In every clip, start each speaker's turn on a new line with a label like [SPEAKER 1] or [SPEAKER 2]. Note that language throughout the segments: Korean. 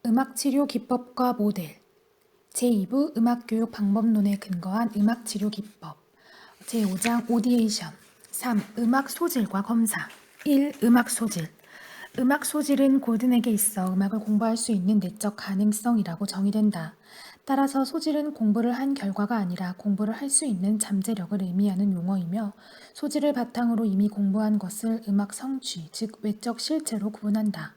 [SPEAKER 1] 음악치료 기법과 모델 제2부 음악교육 방법론에 근거한 음악치료 기법 제5장 오디에이션 3. 음악 소질과 검사 1. 음악 소질 음악 소질은 골든에게 있어 음악을 공부할 수 있는 내적 가능성이라고 정의된다. 따라서 소질은 공부를 한 결과가 아니라 공부를 할 수 있는 잠재력을 의미하는 용어이며 소질을 바탕으로 이미 공부한 것을 음악 성취, 즉 외적 실체로 구분한다.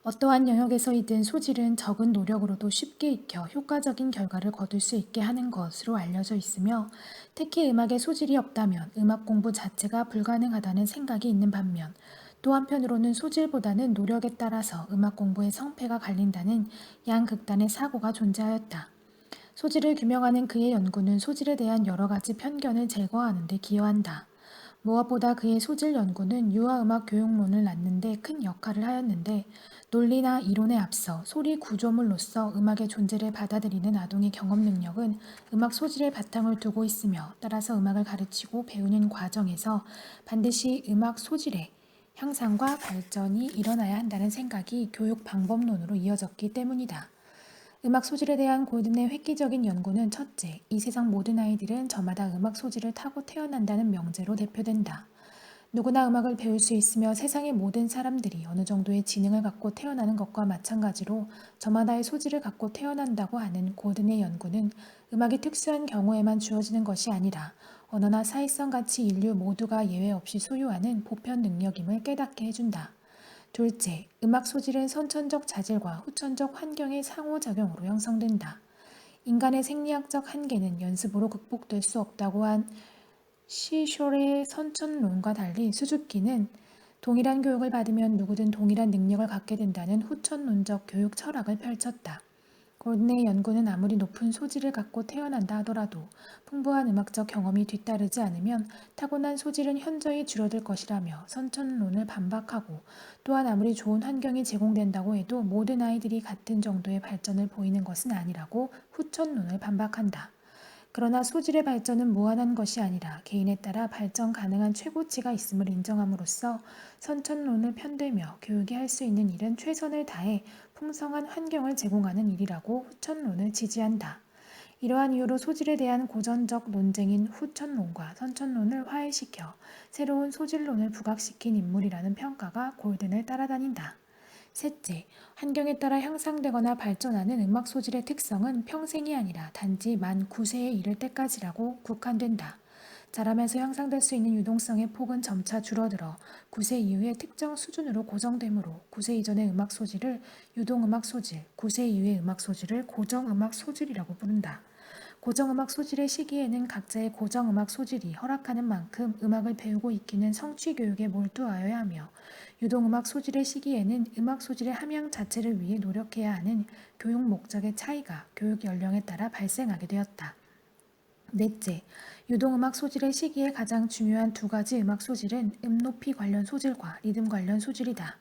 [SPEAKER 1] 어떠한 영역에서이든 소질은 적은 노력으로도 쉽게 익혀 효과적인 결과를 거둘 수 있게 하는 것으로 알려져 있으며 특히 음악에 소질이 없다면 음악 공부 자체가 불가능하다는 생각이 있는 반면 또 한편으로는 소질보다는 노력에 따라서 음악 공부의 성패가 갈린다는 양극단의 사고가 존재하였다. 소질을 규명하는 그의 연구는 소질에 대한 여러 가지 편견을 제거하는 데 기여한다. 무엇보다 그의 소질 연구는 유아음악 교육론을 낳는 데 큰 역할을 하였는데 논리나 이론에 앞서 소리 구조물로서 음악의 존재를 받아들이는 아동의 경험 능력은 음악 소질의 바탕을 두고 있으며 따라서 음악을 가르치고 배우는 과정에서 반드시 음악 소질의 향상과 발전이 일어나야 한다는 생각이 교육 방법론으로 이어졌기 때문이다. 음악 소질에 대한 골든의 획기적인 연구는 첫째, 이 세상 모든 아이들은 저마다 음악 소질을 타고 태어난다는 명제로 대표된다. 누구나 음악을 배울 수 있으며 세상의 모든 사람들이 어느 정도의 지능을 갖고 태어나는 것과 마찬가지로 저마다의 소질을 갖고 태어난다고 하는 골든의 연구는 음악이 특수한 경우에만 주어지는 것이 아니라 언어나 사회성 같이 인류 모두가 예외 없이 소유하는 보편 능력임을 깨닫게 해준다. 둘째, 음악 소질은 선천적 자질과 후천적 환경의 상호작용으로 형성된다. 인간의 생리학적 한계는 연습으로 극복될 수 없다고 한 시쇼의 선천론과 달리 수줍기는 동일한 교육을 받으면 누구든 동일한 능력을 갖게 된다는 후천론적 교육 철학을 펼쳤다. 골든의 연구는 아무리 높은 소질을 갖고 태어난다 하더라도 풍부한 음악적 경험이 뒤따르지 않으면 타고난 소질은 현저히 줄어들 것이라며 선천론을 반박하고 또한 아무리 좋은 환경이 제공된다고 해도 모든 아이들이 같은 정도의 발전을 보이는 것은 아니라고 후천론을 반박한다. 그러나 소질의 발전은 무한한 것이 아니라 개인에 따라 발전 가능한 최고치가 있음을 인정함으로써 선천론을 편들며 교육이 할 수 있는 일은 최선을 다해 풍성한 환경을 제공하는 일이라고 후천론을 지지한다. 이러한 이유로 소질에 대한 고전적 논쟁인 후천론과 선천론을 화해시켜 새로운 소질론을 부각시킨 인물이라는 평가가 골든을 따라다닌다. 셋째, 환경에 따라 향상되거나 발전하는 음악 소질의 특성은 평생이 아니라 단지 만 9세에 이를 때까지라고 국한된다. 자라면서 향상될 수 있는 유동성의 폭은 점차 줄어들어 9세 이후에 특정 수준으로 고정되므로 9세 이전의 음악 소질을 유동음악 소질, 9세 이후의 음악 소질을 고정음악 소질이라고 부른다. 고정음악 소질의 시기에는 각자의 고정음악 소질이 허락하는 만큼 음악을 배우고 익히는 성취교육에 몰두하여야 하며 유동음악 소질의 시기에는 음악 소질의 함양 자체를 위해 노력해야 하는 교육 목적의 차이가 교육 연령에 따라 발생하게 되었다. 넷째, 유동음악 소질의 시기에 가장 중요한 두 가지 음악 소질은 높이 관련 소질과 리듬 관련 소질이다.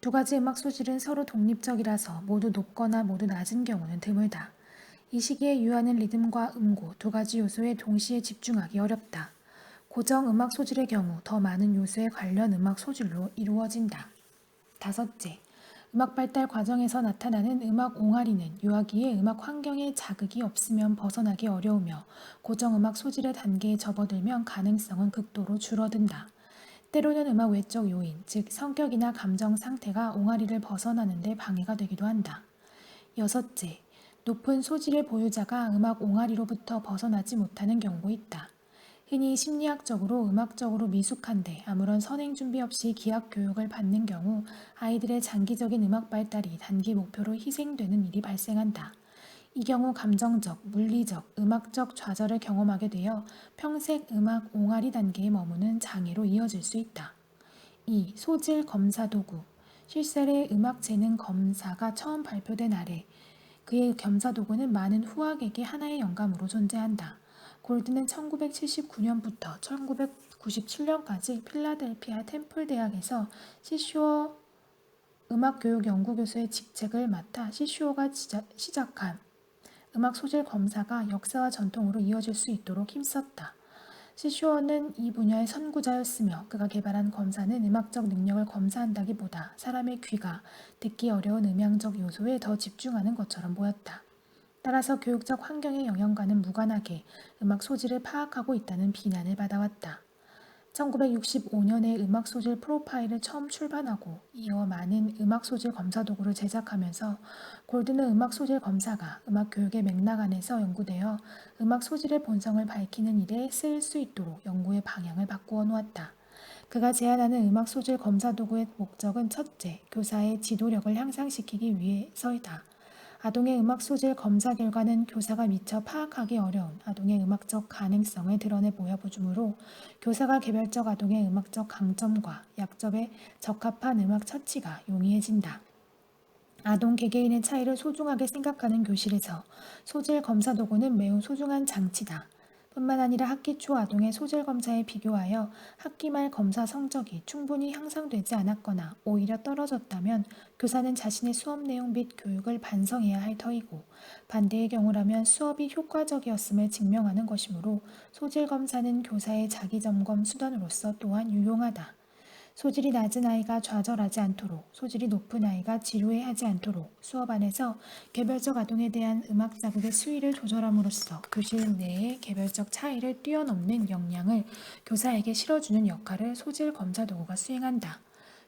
[SPEAKER 1] 두 가지 음악 소질은 서로 독립적이라서 모두 높거나 모두 낮은 경우는 드물다. 이 시기에 유효하는 리듬과 음고 두 가지 요소에 동시에 집중하기 어렵다. 고정 음악 소질의 경우 더 많은 요소에 관련 음악 소질로 이루어진다. 다섯째, 음악 발달 과정에서 나타나는 음악 옹알이는 유아기의 음악 환경에 자극이 없으면 벗어나기 어려우며 고정 음악 소질의 단계에 접어들면 가능성은 극도로 줄어든다. 때로는 음악 외적 요인, 즉 성격이나 감정 상태가 옹알이를 벗어나는 데 방해가 되기도 한다. 여섯째, 높은 소질의 보유자가 음악 옹알이로부터 벗어나지 못하는 경우도 있다. 흔히 심리학적으로 음악적으로 미숙한데 아무런 선행 준비 없이 기악 교육을 받는 경우 아이들의 장기적인 음악 발달이 단기 목표로 희생되는 일이 발생한다. 이 경우 감정적, 물리적, 음악적 좌절을 경험하게 되어 평생 음악 옹알이 단계에 머무는 장애로 이어질 수 있다. 2. 소질 검사 도구 실셀의 음악 재능 검사가 처음 발표된 아래 그의 검사 도구는 많은 후학에게 하나의 영감으로 존재한다. 골드는 1979년부터 1997년까지 필라델피아 템플 대학에서 시슈어 음악교육 연구교수의 직책을 맡아 시슈어가 시작한 음악 소질 검사가 역사와 전통으로 이어질 수 있도록 힘썼다. 시슈어는 이 분야의 선구자였으며 그가 개발한 검사는 음악적 능력을 검사한다기보다 사람의 귀가 듣기 어려운 음향적 요소에 더 집중하는 것처럼 보였다. 따라서 교육적 환경의 영향과는 무관하게 음악 소질을 파악하고 있다는 비난을 받아왔다. 1965년에 음악 소질 프로파일을 처음 출간하고 이어 많은 음악 소질 검사 도구를 제작하면서 골드는 음악 소질 검사가 음악 교육의 맥락 안에서 연구되어 음악 소질의 본성을 밝히는 일에 쓰일 수 있도록 연구의 방향을 바꾸어 놓았다. 그가 제안하는 음악 소질 검사 도구의 목적은 첫째, 교사의 지도력을 향상시키기 위해서이다. 아동의 음악 소질 검사 결과는 교사가 미처 파악하기 어려운 아동의 음악적 가능성을 드러내 보여주므로 교사가 개별적 아동의 음악적 강점과 약점에 적합한 음악 처치가 용이해진다. 아동 개개인의 차이를 소중하게 생각하는 교실에서 소질 검사 도구는 매우 소중한 장치다. 뿐만 아니라 학기 초 아동의 소질 검사에 비교하여 학기 말 검사 성적이 충분히 향상되지 않았거나 오히려 떨어졌다면 교사는 자신의 수업 내용 및 교육을 반성해야 할 터이고 반대의 경우라면 수업이 효과적이었음을 증명하는 것이므로 소질 검사는 교사의 자기 점검 수단으로서 또한 유용하다. 소질이 낮은 아이가 좌절하지 않도록, 소질이 높은 아이가 지루해하지 않도록 수업 안에서 개별적 아동에 대한 음악 자극의 수위를 조절함으로써 교실 내의 개별적 차이를 뛰어넘는 역량을 교사에게 실어주는 역할을 소질 검사 도구가 수행한다.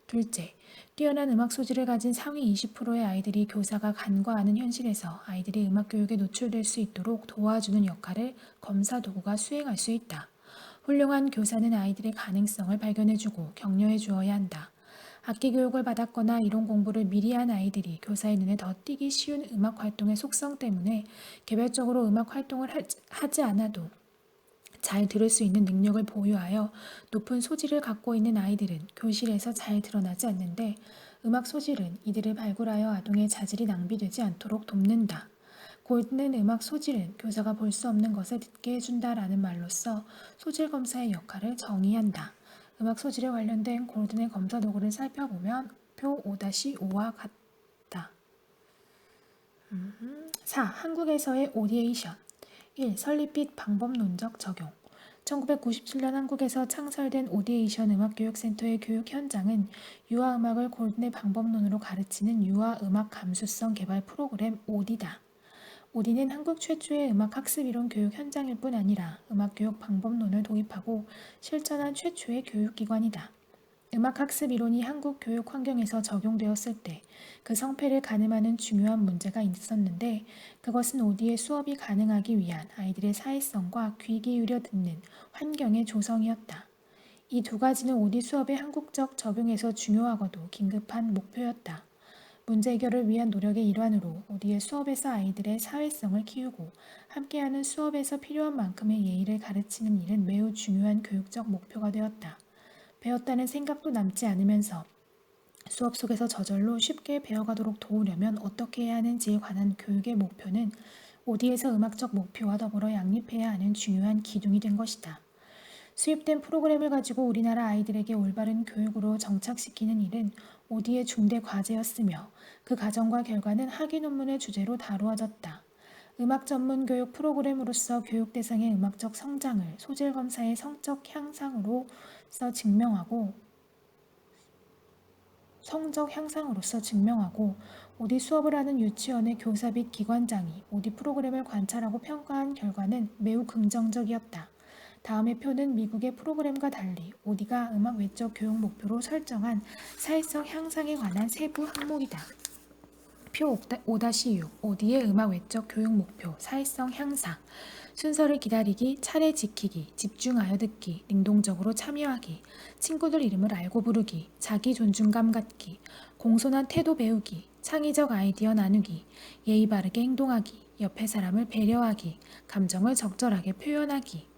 [SPEAKER 1] 둘째, 뛰어난 음악 소질을 가진 상위 20%의 아이들이 교사가 간과하는 현실에서 아이들이 음악 교육에 노출될 수 있도록 도와주는 역할을 검사 도구가 수행할 수 있다. 훌륭한 교사는 아이들의 가능성을 발견해주고 격려해 주어야 한다. 악기 교육을 받았거나 이론 공부를 미리 한 아이들이 교사의 눈에 더 띄기 쉬운 음악 활동의 속성 때문에 개별적으로 음악 활동을 하지 않아도 잘 들을 수 있는 능력을 보유하여 높은 소질을 갖고 있는 아이들은 교실에서 잘 드러나지 않는데 음악 소질은 이들을 발굴하여 아동의 자질이 낭비되지 않도록 돕는다. 골드는 음악 소질은 교사가 볼 수 없는 것을 듣게 해준다라는 말로써 소질 검사의 역할을 정의한다. 음악 소질에 관련된 골든의 검사 도구를 살펴보면 표 5-5와 같다. 4. 한국에서의 오디에이션 1. 설립 및 방법론적 적용 1997년 한국에서 창설된 오디에이션 음악교육센터의 교육 현장은 유아음악을 골든의 방법론으로 가르치는 유아음악 감수성 개발 프로그램 오디다. 오디는 한국 최초의 음악학습이론 교육 현장일 뿐 아니라 음악교육 방법론을 도입하고 실천한 최초의 교육기관이다. 음악학습이론이 한국 교육 환경에서 적용되었을 때 그 성패를 가늠하는 중요한 문제가 있었는데 그것은 오디의 수업이 가능하기 위한 아이들의 사회성과 귀 기울여 듣는 환경의 조성이었다. 이 두 가지는 오디 수업의 한국적 적용에서 중요하고도 긴급한 목표였다. 문제 해결을 위한 노력의 일환으로 오디의 수업에서 아이들의 사회성을 키우고 함께하는 수업에서 필요한 만큼의 예의를 가르치는 일은 매우 중요한 교육적 목표가 되었다. 배웠다는 생각도 남지 않으면서 수업 속에서 저절로 쉽게 배워가도록 도우려면 어떻게 해야 하는지에 관한 교육의 목표는 오디에서 음악적 목표와 더불어 양립해야 하는 중요한 기둥이 된 것이다. 수입된 프로그램을 가지고 우리나라 아이들에게 올바른 교육으로 정착시키는 일은 오디의 중대 과제였으며 그 과정과 결과는 학위 논문의 주제로 다루어졌다. 음악 전문 교육 프로그램으로서 교육 대상의 음악적 성장을 소질 검사의 성적 향상으로서 증명하고 오디 수업을 하는 유치원의 교사 및 기관장이 오디 프로그램을 관찰하고 평가한 결과는 매우 긍정적이었다. 다음의 표는 미국의 프로그램과 달리 오디가 음악 외적 교육 목표로 설정한 사회성 향상에 관한 세부 항목이다. 표 5-6 오디의 음악 외적 교육 목표 사회성 향상 순서를 기다리기, 차례 지키기, 집중하여 듣기, 능동적으로 참여하기, 친구들 이름을 알고 부르기, 자기 존중감 갖기, 공손한 태도 배우기, 창의적 아이디어 나누기, 예의 바르게 행동하기, 옆에 사람을 배려하기, 감정을 적절하게 표현하기.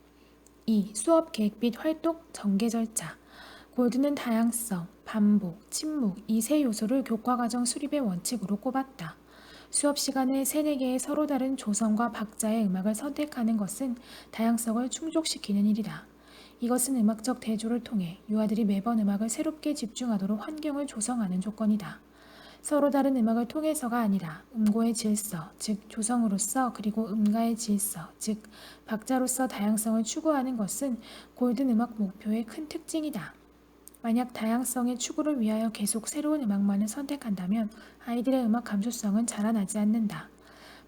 [SPEAKER 1] 2. 수업 계획 및 활동 전개 절차 골드는 다양성, 반복, 침묵 이 세 요소를 교과과정 수립의 원칙으로 꼽았다. 수업 시간에 3-4개의 서로 다른 조성과 박자의 음악을 선택하는 것은 다양성을 충족시키는 일이다. 이것은 음악적 대조를 통해 유아들이 매번 음악을 새롭게 집중하도록 환경을 조성하는 조건이다. 서로 다른 음악을 통해서가 아니라 음고의 질서, 즉 조성으로서 그리고 음가의 질서, 즉 박자로서 다양성을 추구하는 것은 골든 음악 목표의 큰 특징이다. 만약 다양성의 추구를 위하여 계속 새로운 음악만을 선택한다면 아이들의 음악 감수성은 자라나지 않는다.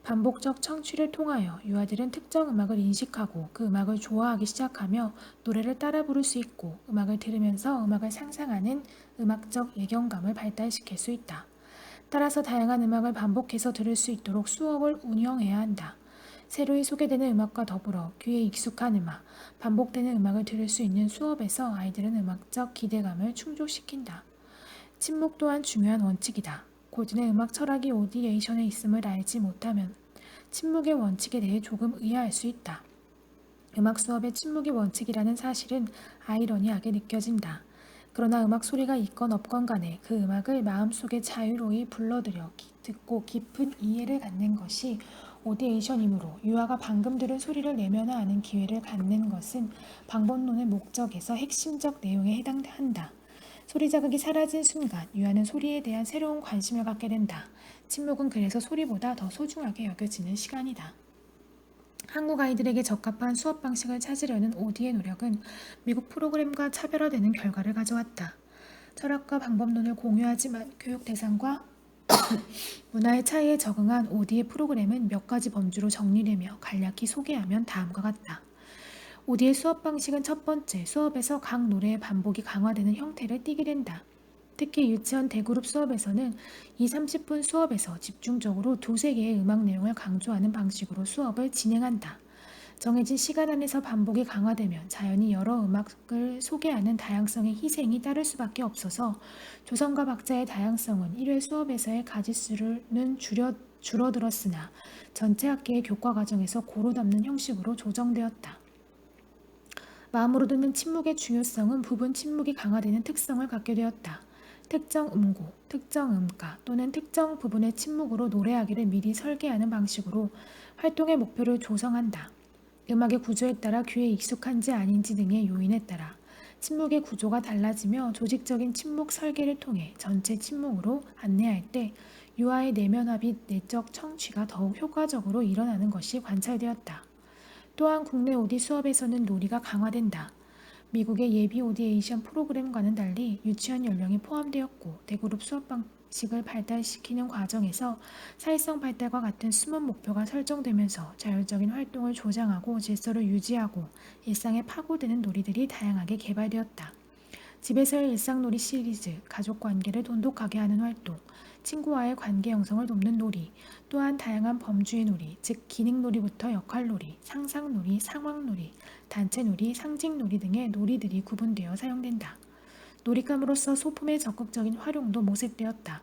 [SPEAKER 1] 반복적 청취를 통하여 유아들은 특정 음악을 인식하고 그 음악을 좋아하기 시작하며 노래를 따라 부를 수 있고 음악을 들으면서 음악을 상상하는 음악적 예경감을 발달시킬 수 있다. 따라서 다양한 음악을 반복해서 들을 수 있도록 수업을 운영해야 한다. 새로이 소개되는 음악과 더불어 귀에 익숙한 음악, 반복되는 음악을 들을 수 있는 수업에서 아이들은 음악적 기대감을 충족시킨다. 침묵 또한 중요한 원칙이다. 골든의 음악 철학이 오디에이션에 있음을 알지 못하면 침묵의 원칙에 대해 조금 의아할 수 있다. 음악 수업의 침묵이 원칙이라는 사실은 아이러니하게 느껴진다. 그러나 음악 소리가 있건 없건 간에 그 음악을 마음속에 자유로이 불러들여 듣고 깊은 이해를 갖는 것이 오디에이션이므로 유아가 방금 들은 소리를 내면화 하는 기회를 갖는 것은 방법론의 목적에서 핵심적 내용에 해당한다. 소리 자극이 사라진 순간 유아는 소리에 대한 새로운 관심을 갖게 된다. 침묵은 그래서 소리보다 더 소중하게 여겨지는 시간이다. 한국 아이들에게 적합한 수업 방식을 찾으려는 오디의 노력은 미국 프로그램과 차별화되는 결과를 가져왔다. 철학과 방법론을 공유하지만 교육 대상과 문화의 차이에 적응한 오디의 프로그램은 몇 가지 범주로 정리되며 간략히 소개하면 다음과 같다. 오디의 수업 방식은 첫 번째, 수업에서 각 노래의 반복이 강화되는 형태를 띠게 된다. 특히 유치원 대그룹 수업에서는 30분 수업에서 집중적으로 두세 개의 음악 내용을 강조하는 방식으로 수업을 진행한다. 정해진 시간 안에서 반복이 강화되면 자연히 여러 음악을 소개하는 다양성의 희생이 따를 수밖에 없어서 조성과 박자의 다양성은 1회 수업에서의 가지수는 줄어들었으나 전체 학기의 교과 과정에서 고루 담는 형식으로 조정되었다. 마음으로 듣는 침묵의 중요성은 부분 침묵이 강화되는 특성을 갖게 되었다. 특정 음고, 특정 음가 또는 특정 부분의 침묵으로 노래하기를 미리 설계하는 방식으로 활동의 목표를 조성한다. 음악의 구조에 따라 귀에 익숙한지 아닌지 등의 요인에 따라 침묵의 구조가 달라지며 조직적인 침묵 설계를 통해 전체 침묵으로 안내할 때 유아의 내면화 및 내적 청취가 더욱 효과적으로 일어나는 것이 관찰되었다. 또한 국내 오디 수업에서는 놀이가 강화된다. 미국의 예비 오디에이션 프로그램과는 달리 유치원 연령이 포함되었고 대그룹 수업 방식을 발달시키는 과정에서 사회성 발달과 같은 숨은 목표가 설정되면서 자율적인 활동을 조장하고 질서를 유지하고 일상에 파고드는 놀이들이 다양하게 개발되었다. 집에서의 일상놀이 시리즈, 가족관계를 돈독하게 하는 활동, 친구와의 관계 형성을 돕는 놀이, 또한 다양한 범주의 놀이, 즉 기능놀이부터 역할놀이, 상상놀이, 상황놀이, 단체놀이, 상징놀이 등의 놀이들이 구분되어 사용된다. 놀잇감으로서 소품의 적극적인 활용도 모색되었다.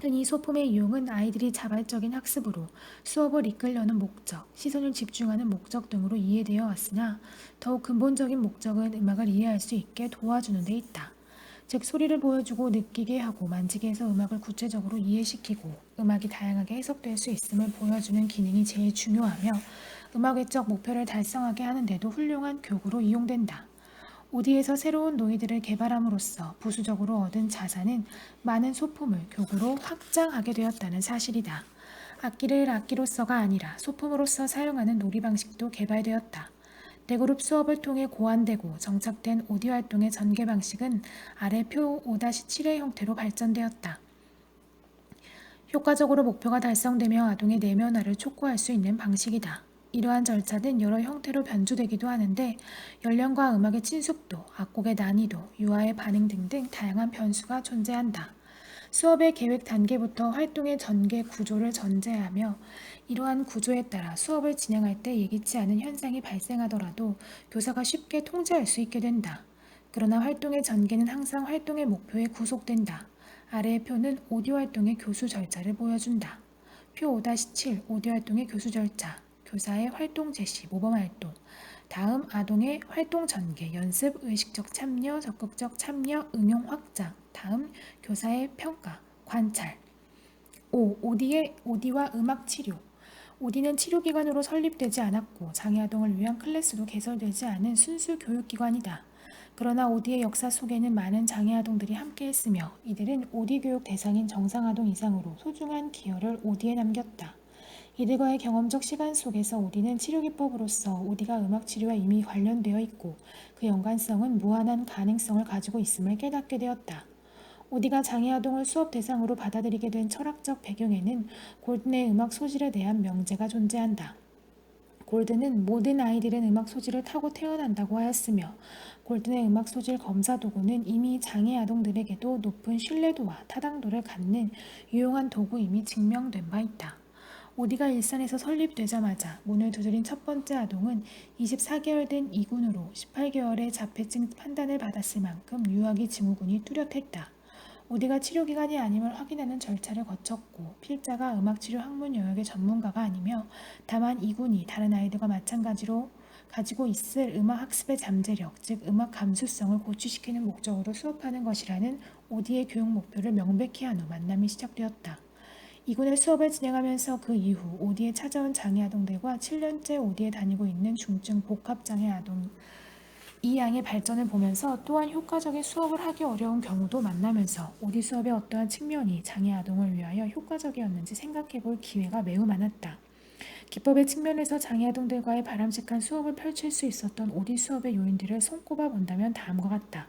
[SPEAKER 1] 흔히 소품의 이용은 아이들이 자발적인 학습으로 수업을 이끌려는 목적, 시선을 집중하는 목적 등으로 이해되어 왔으나 더욱 근본적인 목적은 음악을 이해할 수 있게 도와주는 데 있다. 즉 소리를 보여주고 느끼게 하고 만지게 해서 음악을 구체적으로 이해시키고 음악이 다양하게 해석될 수 있음을 보여주는 기능이 제일 중요하며 음악외적 목표를 달성하게 하는 데도 훌륭한 교구로 이용된다. 오디에서 새로운 노이들을 개발함으로써 부수적으로 얻은 자산은 많은 소품을 교구로 확장하게 되었다는 사실이다. 악기를 악기로서가 아니라 소품으로서 사용하는 놀이 방식도 개발되었다. 대그룹 수업을 통해 고안되고 정착된 오디오 활동의 전개 방식은 아래 표 5-7의 형태로 발전되었다. 효과적으로 목표가 달성되며 아동의 내면화를 촉구할 수 있는 방식이다. 이러한 절차는 여러 형태로 변주되기도 하는데 연령과 음악의 친숙도, 악곡의 난이도, 유아의 반응 등등 다양한 변수가 존재한다. 수업의 계획 단계부터 활동의 전개 구조를 전제하며 이러한 구조에 따라 수업을 진행할 때 예기치 않은 현상이 발생하더라도 교사가 쉽게 통제할 수 있게 된다. 그러나 활동의 전개는 항상 활동의 목표에 구속된다. 아래의 표는 오디오 활동의 교수 절차를 보여준다. 표 5-7 오디오 활동의 교수 절차 교사의 활동 제시, 모범 활동 다음 아동의 활동 전개, 연습, 의식적 참여, 적극적 참여, 응용 확장 다음 교사의 평가, 관찰 5. 오디와 음악 치료 오디는 치료기관으로 설립되지 않았고 장애아동을 위한 클래스로 개설되지 않은 순수 교육기관이다. 그러나 오디의 역사 속에는 많은 장애 아동들이 함께했으며 이들은 오디 교육 대상인 정상 아동 이상으로 소중한 기여를 오디에 남겼다. 이들과의 경험적 시간 속에서 오디는 치료기법으로서 오디가 음악 치료와 이미 관련되어 있고 그 연관성은 무한한 가능성을 가지고 있음을 깨닫게 되었다. 오디가 장애 아동을 수업 대상으로 받아들이게 된 철학적 배경에는 골든의 음악 소질에 대한 명제가 존재한다. 골든은 모든 아이들은 음악 소질을 타고 태어난다고 하였으며 골든의 음악 소질 검사 도구는 이미 장애 아동들에게도 높은 신뢰도와 타당도를 갖는 유용한 도구임이 증명된 바 있다. 오디가 일산에서 설립되자마자 문을 두드린 첫 번째 아동은 24개월 된 이군으로 18개월의 자폐증 판단을 받았을 만큼 유아기 증후군이 뚜렷했다. 오디가 치료기관이 아님을 확인하는 절차를 거쳤고 필자가 음악치료 학문 영역의 전문가가 아니며 다만 이군이 다른 아이들과 마찬가지로 가지고 있을 음악 학습의 잠재력, 즉 음악 감수성을 고취시키는 목적으로 수업하는 것이라는 오디의 교육 목표를 명백히 한 후 만남이 시작되었다. 이군의 수업을 진행하면서 그 이후 오디에 찾아온 장애 아동들과 7년째 오디에 다니고 있는 중증 복합장애 아동 이 양의 발전을 보면서 또한 효과적인 수업을 하기 어려운 경우도 만나면서 오디 수업의 어떠한 측면이 장애 아동을 위하여 효과적이었는지 생각해 볼 기회가 매우 많았다. 기법의 측면에서 장애 아동들과의 바람직한 수업을 펼칠 수 있었던 오디 수업의 요인들을 손꼽아 본다면 다음과 같다.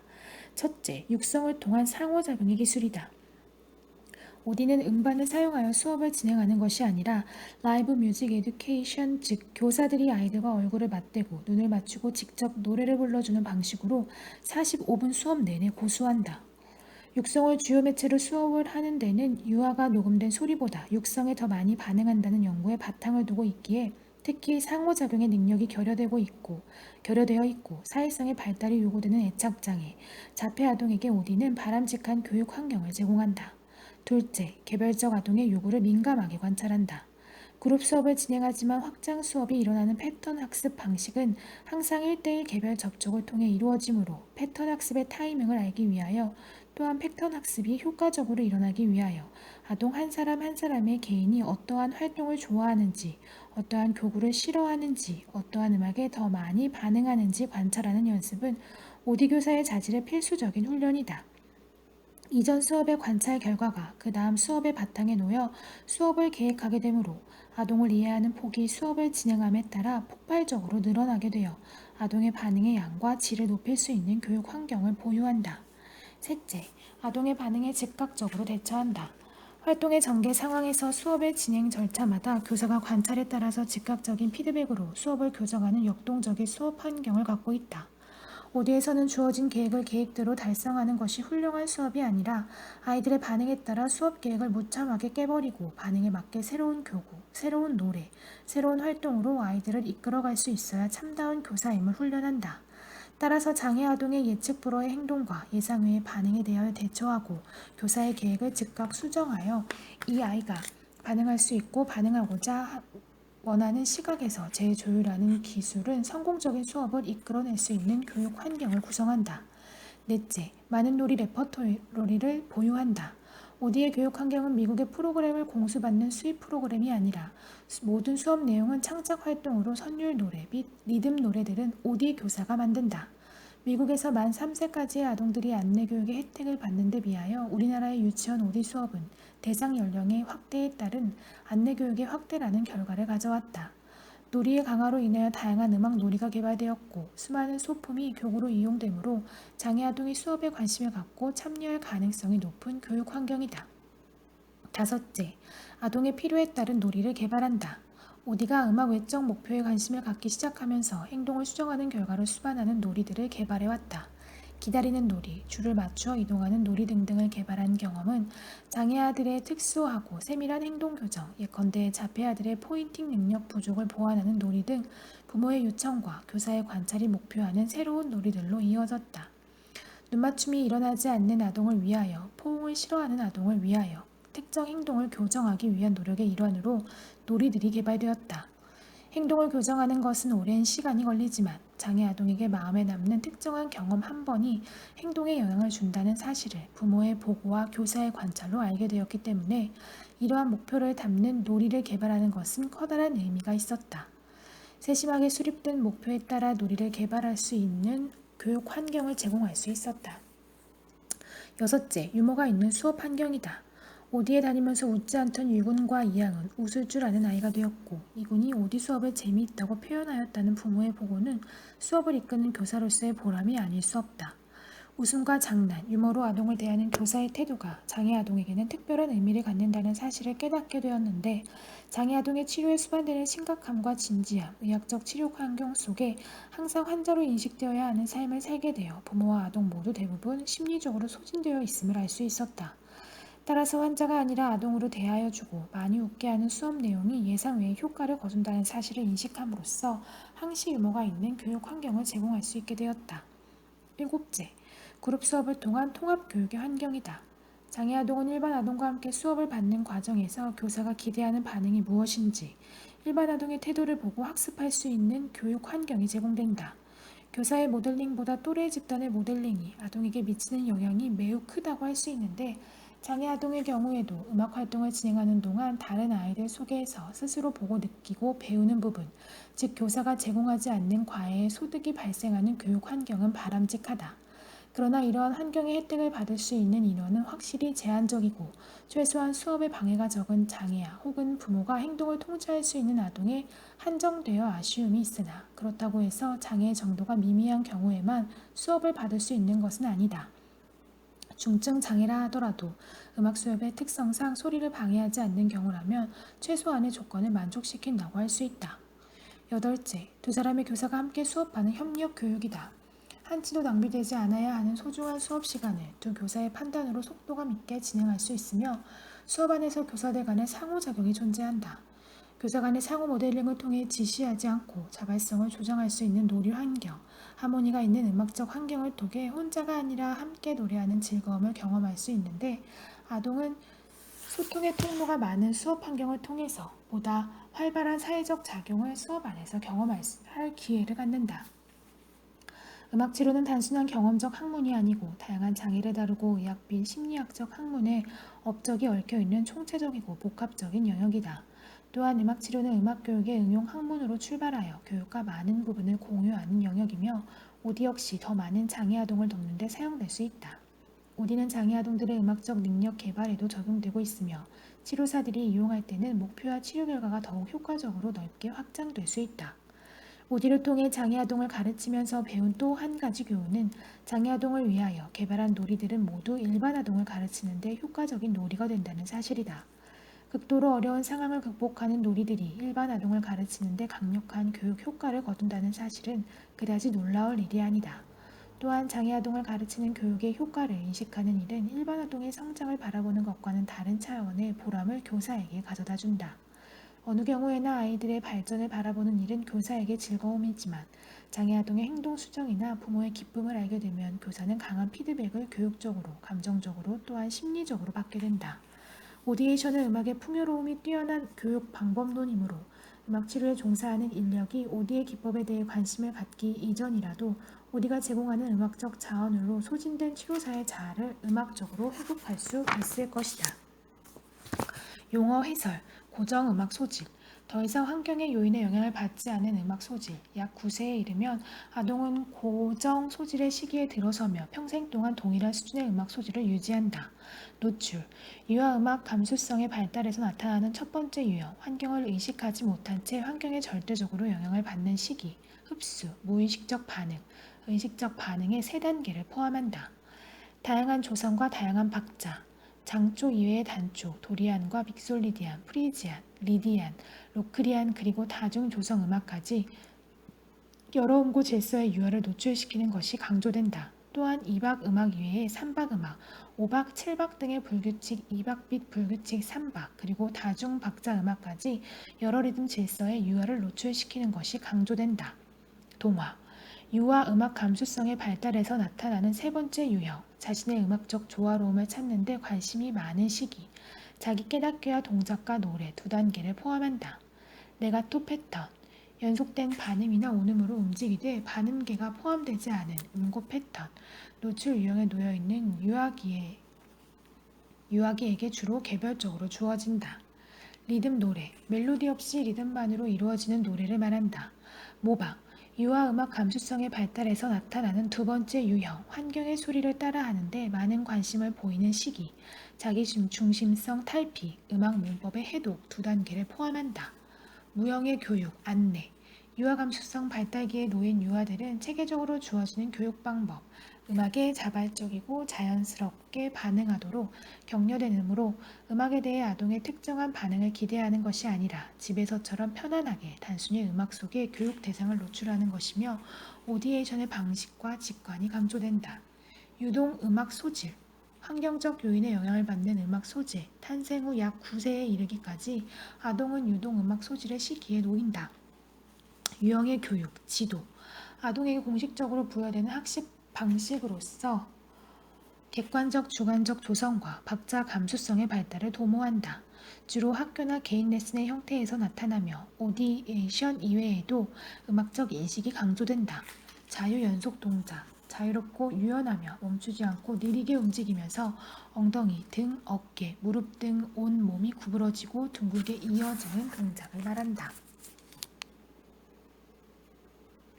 [SPEAKER 1] 첫째, 육성을 통한 상호작용의 기술이다. 오디는 음반을 사용하여 수업을 진행하는 것이 아니라 라이브 뮤직 에듀케이션, 즉 교사들이 아이들과 얼굴을 맞대고 눈을 맞추고 직접 노래를 불러주는 방식으로 45분 수업 내내 고수한다. 육성을 주요 매체로 수업을 하는 데는 유아가 녹음된 소리보다 육성에 더 많이 반응한다는 연구에 바탕을 두고 있기에 특히 상호작용의 능력이 결여되어 있고 사회성의 발달이 요구되는 애착장애, 자폐 아동에게 오디는 바람직한 교육 환경을 제공한다. 둘째, 개별적 아동의 요구를 민감하게 관찰한다. 그룹 수업을 진행하지만 확장 수업이 일어나는 패턴 학습 방식은 항상 1대1 개별 접촉을 통해 이루어지므로 패턴 학습의 타이밍을 알기 위하여 또한 패턴 학습이 효과적으로 일어나기 위하여 아동 한 사람 한 사람의 개인이 어떠한 활동을 좋아하는지, 어떠한 교구를 싫어하는지, 어떠한 음악에 더 많이 반응하는지 관찰하는 연습은 오디 교사의 자질의 필수적인 훈련이다. 이전 수업의 관찰 결과가 그 다음 수업의 바탕에 놓여 수업을 계획하게 되므로 아동을 이해하는 폭이 수업을 진행함에 따라 폭발적으로 늘어나게 되어 아동의 반응의 양과 질을 높일 수 있는 교육 환경을 보유한다. 셋째, 아동의 반응에 즉각적으로 대처한다. 활동의 전개 상황에서 수업의 진행 절차마다 교사가 관찰에 따라서 즉각적인 피드백으로 수업을 교정하는 역동적인 수업 환경을 갖고 있다. 오디에서는 주어진 계획을 계획대로 달성하는 것이 훌륭한 수업이 아니라 아이들의 반응에 따라 수업 계획을 무참하게 깨버리고 반응에 맞게 새로운 교구, 새로운 노래, 새로운 활동으로 아이들을 이끌어갈 수 있어야 참다운 교사임을 훈련한다. 따라서 장애 아동의 예측 불허의 행동과 예상 외의 반응에 대하여 대처하고 교사의 계획을 즉각 수정하여 이 아이가 반응할 수 있고 반응하고자 원하는 시각에서 재조율하는 기술은 성공적인 수업을 이끌어낼 수 있는 교육 환경을 구성한다. 넷째, 많은 놀이 레퍼토리를 보유한다. 오디의 교육 환경은 미국의 프로그램을 공수받는 수입 프로그램이 아니라 모든 수업 내용은 창작 활동으로 선율 노래 및 리듬 노래들은 오디 교사가 만든다. 미국에서 만 3세까지의 아동들이 안내 교육의 혜택을 받는 데 비하여 우리나라의 유치원 오디 수업은 대상 연령의 확대에 따른 안내 교육의 확대라는 결과를 가져왔다. 놀이의 강화로 인하여 다양한 음악 놀이가 개발되었고 수많은 소품이 교구로 이용되므로 장애 아동이 수업에 관심을 갖고 참여할 가능성이 높은 교육 환경이다. 다섯째, 아동의 필요에 따른 놀이를 개발한다. 오디가 음악 외적 목표에 관심을 갖기 시작하면서 행동을 수정하는 결과로 수반하는 놀이들을 개발해왔다. 기다리는 놀이, 줄을 맞추어 이동하는 놀이 등등을 개발한 경험은 장애아들의 특수하고 세밀한 행동 교정, 예컨대 자폐아들의 포인팅 능력 부족을 보완하는 놀이 등 부모의 요청과 교사의 관찰이 목표하는 새로운 놀이들로 이어졌다. 눈맞춤이 일어나지 않는 아동을 위하여, 포옹을 싫어하는 아동을 위하여 특정 행동을 교정하기 위한 노력의 일환으로 놀이들이 개발되었다. 행동을 교정하는 것은 오랜 시간이 걸리지만 장애 아동에게 마음에 남는 특정한 경험 한 번이 행동에 영향을 준다는 사실을 부모의 보고와 교사의 관찰로 알게 되었기 때문에 이러한 목표를 담는 놀이를 개발하는 것은 커다란 의미가 있었다. 세심하게 수립된 목표에 따라 놀이를 개발할 수 있는 교육 환경을 제공할 수 있었다. 여섯째, 유머가 있는 수업 환경이다. 오디에 다니면서 웃지 않던 유군과 이양은 웃을 줄 아는 아이가 되었고, 이군이 오디 수업을 재미있다고 표현하였다는 부모의 보고는 수업을 이끄는 교사로서의 보람이 아닐 수 없다. 웃음과 장난, 유머로 아동을 대하는 교사의 태도가 장애 아동에게는 특별한 의미를 갖는다는 사실을 깨닫게 되었는데, 장애 아동의 치료에 수반되는 심각함과 진지함, 의학적 치료 환경 속에 항상 환자로 인식되어야 하는 삶을 살게 되어 부모와 아동 모두 대부분 심리적으로 소진되어 있음을 알 수 있었다. 따라서 환자가 아니라 아동으로 대하여 주고 많이 웃게 하는 수업 내용이 예상 외의 효과를 거둔다는 사실을 인식함으로써 항시 유머가 있는 교육 환경을 제공할 수 있게 되었다. 일곱째, 그룹 수업을 통한 통합 교육의 환경이다. 장애 아동은 일반 아동과 함께 수업을 받는 과정에서 교사가 기대하는 반응이 무엇인지 일반 아동의 태도를 보고 학습할 수 있는 교육 환경이 제공된다. 교사의 모델링보다 또래 집단의 모델링이 아동에게 미치는 영향이 매우 크다고 할 수 있는데, 장애 아동의 경우에도 음악 활동을 진행하는 동안 다른 아이들 속에서 스스로 보고 느끼고 배우는 부분, 즉 교사가 제공하지 않는 과외의 소득이 발생하는 교육 환경은 바람직하다. 그러나 이러한 환경의 혜택을 받을 수 있는 인원은 확실히 제한적이고, 최소한 수업에 방해가 적은 장애아 혹은 부모가 행동을 통제할 수 있는 아동에 한정되어 아쉬움이 있으나, 그렇다고 해서 장애의 정도가 미미한 경우에만 수업을 받을 수 있는 것은 아니다. 중증 장애라 하더라도 음악 수업의 특성상 소리를 방해하지 않는 경우라면 최소한의 조건을 만족시킨다고 할 수 있다. 여덟째, 두 사람의 교사가 함께 수업하는 협력 교육이다. 한치도 낭비되지 않아야 하는 소중한 수업 시간을 두 교사의 판단으로 속도감 있게 진행할 수 있으며, 수업 안에서 교사들 간의 상호작용이 존재한다. 교사 간의 상호 모델링을 통해 지시하지 않고 자발성을 조정할 수 있는 놀이 환경, 하모니가 있는 음악적 환경을 통해 혼자가 아니라 함께 노래하는 즐거움을 경험할 수 있는데, 아동은 소통의 통로가 많은 수업 환경을 통해서 보다 활발한 사회적 작용을 수업 안에서 경험할 기회를 갖는다. 음악 치료는 단순한 경험적 학문이 아니고 다양한 장애를 다루고 의학 및 심리학적 학문에 업적이 얽혀 있는 총체적이고 복합적인 영역이다. 또한 음악 치료는 음악 교육의 응용 학문으로 출발하여 교육과 많은 부분을 공유하는 영역이며, 오디 역시 더 많은 장애 아동을 돕는 데 사용될 수 있다. 오디는 장애 아동들의 음악적 능력 개발에도 적용되고 있으며, 치료사들이 이용할 때는 목표와 치료 결과가 더욱 효과적으로 넓게 확장될 수 있다. 오디를 통해 장애 아동을 가르치면서 배운 또 한 가지 교훈은, 장애 아동을 위하여 개발한 놀이들은 모두 일반 아동을 가르치는 데 효과적인 놀이가 된다는 사실이다. 극도로 어려운 상황을 극복하는 놀이들이 일반 아동을 가르치는 데 강력한 교육 효과를 거둔다는 사실은 그다지 놀라울 일이 아니다. 또한 장애 아동을 가르치는 교육의 효과를 인식하는 일은 일반 아동의 성장을 바라보는 것과는 다른 차원의 보람을 교사에게 가져다 준다. 어느 경우에나 아이들의 발전을 바라보는 일은 교사에게 즐거움이지만, 장애 아동의 행동 수정이나 부모의 기쁨을 알게 되면 교사는 강한 피드백을 교육적으로, 감정적으로 또한 심리적으로 받게 된다. 오디에이션은 음악의 풍요로움이 뛰어난 교육 방법론이므로 음악 치료에 종사하는 인력이 오디의 기법에 대해 관심을 갖기 이전이라도 오디가 제공하는 음악적 자원으로 소진된 치료사의 자아를 음악적으로 회복할 수 있을 것이다. 용어 해설, 고정 음악 소질. 더 이상 환경의 요인의 영향을 받지 않은 음악 소질. 약 9세에 이르면 아동은 고정 소질의 시기에 들어서며 평생 동안 동일한 수준의 음악 소질을 유지한다. 노출. 유아 음악 감수성의 발달에서 나타나는 첫 번째 유형, 환경을 의식하지 못한 채 환경에 절대적으로 영향을 받는 시기. 흡수, 무의식적 반응, 의식적 반응의 세 단계를 포함한다. 다양한 조성과 다양한 박자. 장조 이외의 단조, 도리안과 빅솔리디안, 프리지안, 리디안, 로크리안 그리고 다중 조성 음악까지 여러 음고 질서의 유화를 노출시키는 것이 강조된다. 또한 2박 음악 이외에 3박 음악, 5박, 7박 등의 불규칙 2박 빗 불규칙 3박 그리고 다중 박자 음악까지 여러 리듬 질서의 유화를 노출시키는 것이 강조된다. 동화. 유아 음악 감수성의 발달에서 나타나는 세 번째 유형, 자신의 음악적 조화로움을 찾는 데 관심이 많은 시기, 자기 깨닫기와 동작과 노래 두 단계를 포함한다. 레가토 패턴, 연속된 반음이나 온음으로 움직이되 반음계가 포함되지 않은 음고 패턴, 노출 유형에 놓여있는 유아기에게 주로 개별적으로 주어진다. 리듬 노래, 멜로디 없이 리듬만으로 이루어지는 노래를 말한다. 모방, 유아 음악 감수성의 발달에서 나타나는 두 번째 유형, 환경의 소리를 따라하는데 많은 관심을 보이는 시기, 자기 중심성 탈피, 음악 문법의 해독 두 단계를 포함한다. 무형의 교육, 안내. 유아 감수성 발달기에 놓인 유아들은 체계적으로 주어지는 교육 방법, 음악에 자발적이고 자연스럽게 반응하도록 격려되므로 음악에 대해 아동의 특정한 반응을 기대하는 것이 아니라 집에서처럼 편안하게 단순히 음악 속에 교육 대상을 노출하는 것이며 오디에이션의 방식과 직관이 강조된다. 유동 음악 소질. 환경적 요인에 영향을 받는 음악 소질, 탄생 후 약 9세에 이르기까지 아동은 유동 음악 소질의 시기에 놓인다. 유형의 교육, 지도. 아동에게 공식적으로 부여되는 학습 방식으로서 객관적 주관적 조성과 박자 감수성의 발달을 도모한다. 주로 학교나 개인 레슨의 형태에서 나타나며 오디에이션 이외에도 음악적 인식이 강조된다. 자유 연속 동작. 자유롭고 유연하며 멈추지 않고 느리게 움직이면서 엉덩이, 등, 어깨, 무릎 등 온 몸이 구부러지고 둥글게 이어지는 동작을 말한다.